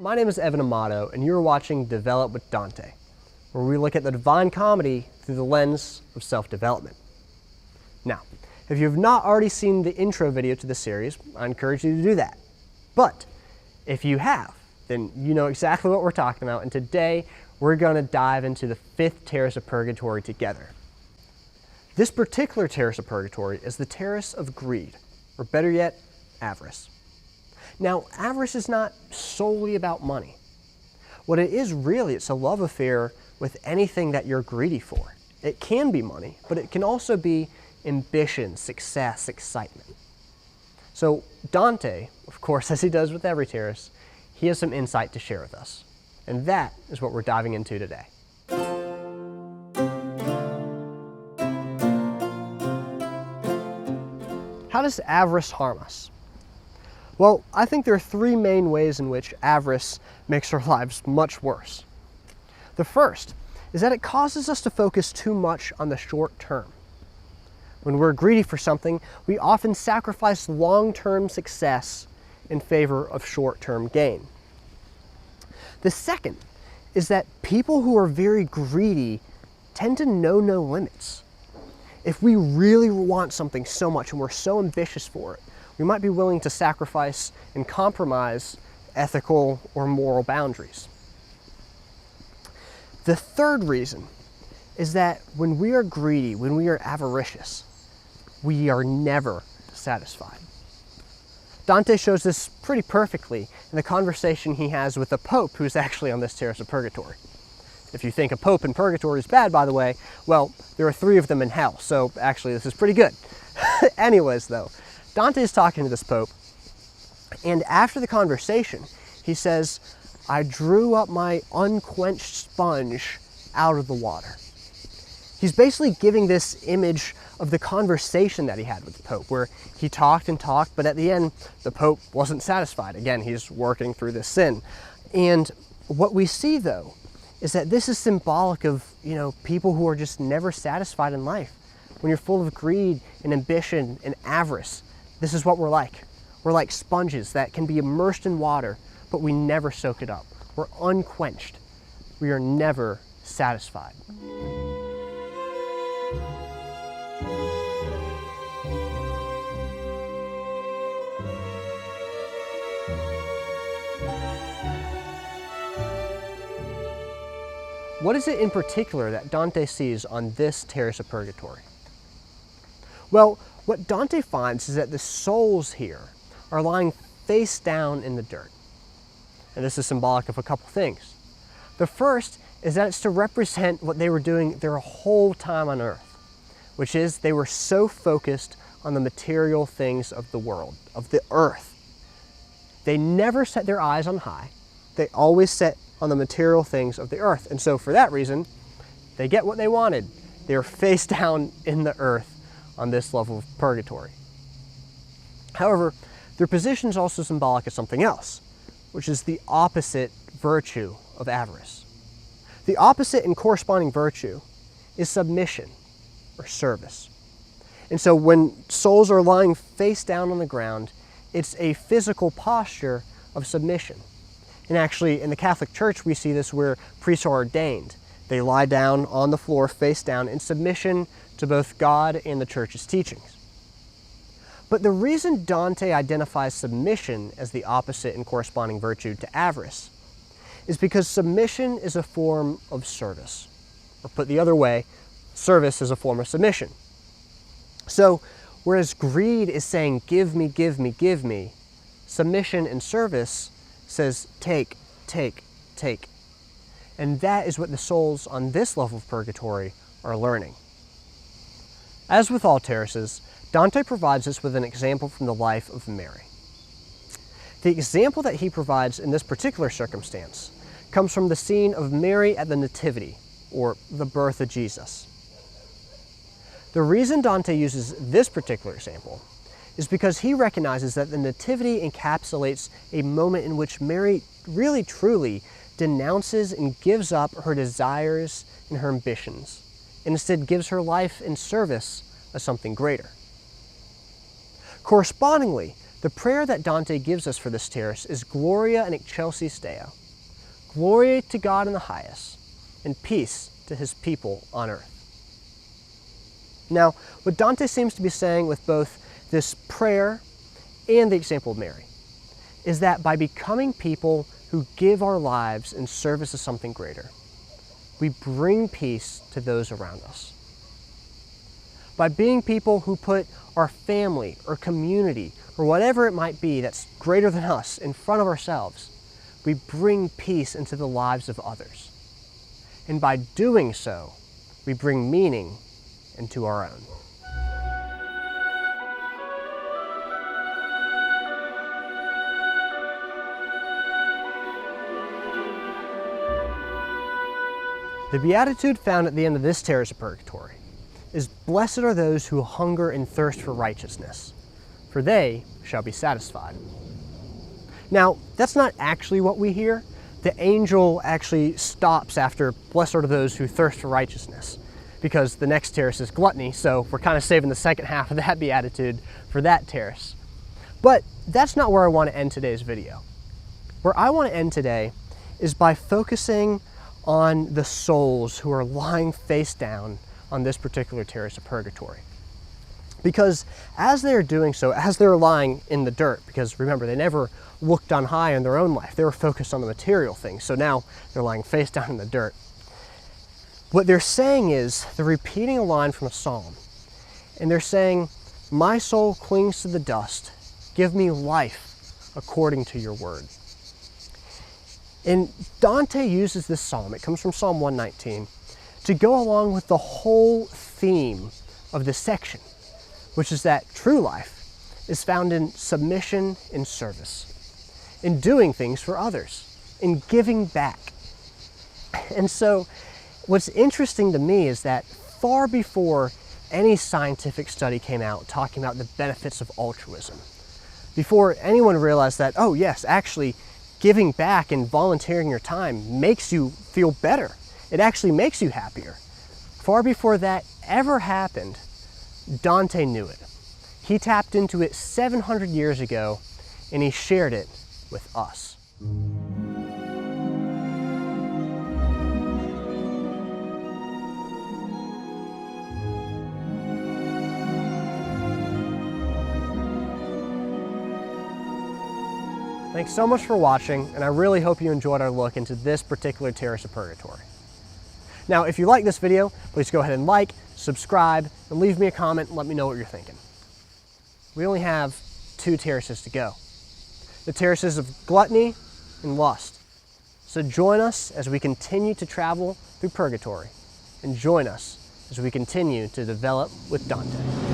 My name is Evan Amato, and you're watching Develop with Dante, where we look at the Divine Comedy through the lens of self-development. Now, if you have not already seen the intro video to the series, I encourage you to do that. But if you have, then you know exactly what we're talking about, and today we're going to dive into the fifth terrace of Purgatory together. This particular terrace of Purgatory is the terrace of greed, or better yet, avarice. Now, avarice is not solely about money. What it is really, it's a love affair with anything that you're greedy for. It can be money, but it can also be ambition, success, excitement. So Dante, of course, as he does with every terrace, he has some insight to share with us. And that is what we're diving into today. How does avarice harm us? Well, I think there are three main ways in which avarice makes our lives much worse. The first is that it causes us to focus too much on the short term. When we're greedy for something, we often sacrifice long-term success in favor of short-term gain. The second is that people who are very greedy tend to know no limits. If we really want something so much and we're so ambitious for it, we might be willing to sacrifice and compromise ethical or moral boundaries. The third reason is that when we are greedy, when we are avaricious, we are never satisfied. Dante shows this pretty perfectly in the conversation he has with the Pope, who's actually on this terrace of Purgatory. If you think a Pope in Purgatory is bad, by the way, well, there are 3 of them in hell, so actually this is pretty good. Anyways, though, Dante is talking to this Pope, and after the conversation, he says, "I drew up my unquenched sponge out of the water." He's basically giving this image of the conversation that he had with the Pope, where he talked and talked, but at the end, the Pope wasn't satisfied. Again, he's working through this sin. And what we see, though, is that this is symbolic of, people who are just never satisfied in life. When you're full of greed and ambition and avarice, this is what we're like. We're like sponges that can be immersed in water, but we never soak it up. We're unquenched. We are never satisfied. What is it in particular that Dante sees on this terrace of Purgatory? Well, what Dante finds is that the souls here are lying face down in the dirt. And this is symbolic of a couple things. The first is that it's to represent what they were doing their whole time on earth, which is they were so focused on the material things of the world, of the earth. They never set their eyes on high. They always set on the material things of the earth. And so for that reason, they get what they wanted. They're face down in the earth on this level of purgatory. However, their position is also symbolic of something else, which is the opposite virtue of avarice. The opposite and corresponding virtue is submission or service. And so when souls are lying face down on the ground, it's a physical posture of submission. And actually, in the Catholic Church, we see this where priests are ordained. They lie down on the floor, face down, in submission to both God and the Church's teachings. But the reason Dante identifies submission as the opposite and corresponding virtue to avarice is because submission is a form of service. Or put the other way, service is a form of submission. So, whereas greed is saying, give me, give me, give me, submission and service says, take, take, take. And that is what the souls on this level of purgatory are learning. As with all terraces, Dante provides us with an example from the life of Mary. The example that he provides in this particular circumstance comes from the scene of Mary at the Nativity, or the birth of Jesus. The reason Dante uses this particular example is because he recognizes that the Nativity encapsulates a moment in which Mary really truly denounces and gives up her desires and her ambitions, and instead gives her life in service of something greater. Correspondingly, The prayer that Dante gives us for this terrace is Gloria in excelsis Deo, glory to God in the highest, and peace to his people on earth. Now, what Dante seems to be saying with both this prayer and the example of Mary is that by becoming people who give our lives in service of something greater, we bring peace to those around us. By being people who put our family or community or whatever it might be that's greater than us in front of ourselves, we bring peace into the lives of others. And by doing so, we bring meaning into our own. The beatitude found at the end of this terrace of Purgatory is, "Blessed are those who hunger and thirst for righteousness, for they shall be satisfied." Now, that's not actually what we hear. The angel actually stops after "Blessed are those who thirst for righteousness," because the next terrace is gluttony, so we're kind of saving the second half of that beatitude for that terrace. But that's not where I want to end today's video. Where I want to end today is by focusing on the souls who are lying face down on this particular terrace of Purgatory. Because as they're doing so, as they're lying in the dirt, because remember, they never looked on high in their own life, they were focused on the material things, so now they're lying face down in the dirt. What they're saying is, they're repeating a line from a psalm, and they're saying, "My soul clings to the dust, give me life according to your word." And Dante uses this psalm, it comes from Psalm 119, to go along with the whole theme of this section, which is that true life is found in submission and service, in doing things for others, in giving back. And so what's interesting to me is that far before any scientific study came out talking about the benefits of altruism, before anyone realized that, oh yes, actually giving back and volunteering your time makes you feel better. It actually makes you happier. Far before that ever happened, Dante knew it. He tapped into it 700 years ago, and he shared it with us. Thanks so much for watching, and I really hope you enjoyed our look into this particular terrace of Purgatory. Now, if you like this video, please go ahead and like, subscribe, and leave me a comment and let me know what you're thinking. We only have 2 terraces to go. The terraces of gluttony and lust. So join us as we continue to travel through Purgatory, and join us as we continue to develop with Dante.